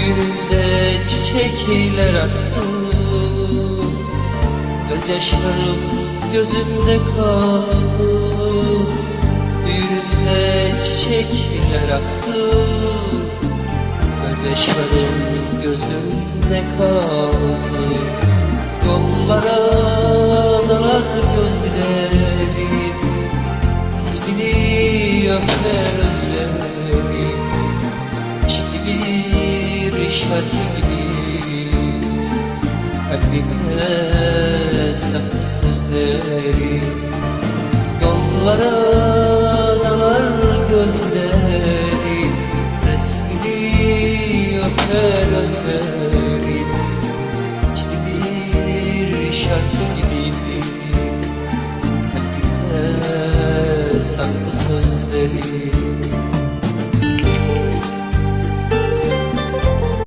Düğünümde çiçekler attı, gözyaşlarım gözümde kaldı. Düğünümde çiçekler attı, gözyaşlarım gözümde kaldı. Yollara dalar gözlerim, ismini öper özlerim. İçli bir şarkı gibi kalbimde saklı sözlerim. Yollara dalar gözlerim, resmini öper özlerim. İçli bir şarkı gibi kalbimde saklı sözlerim.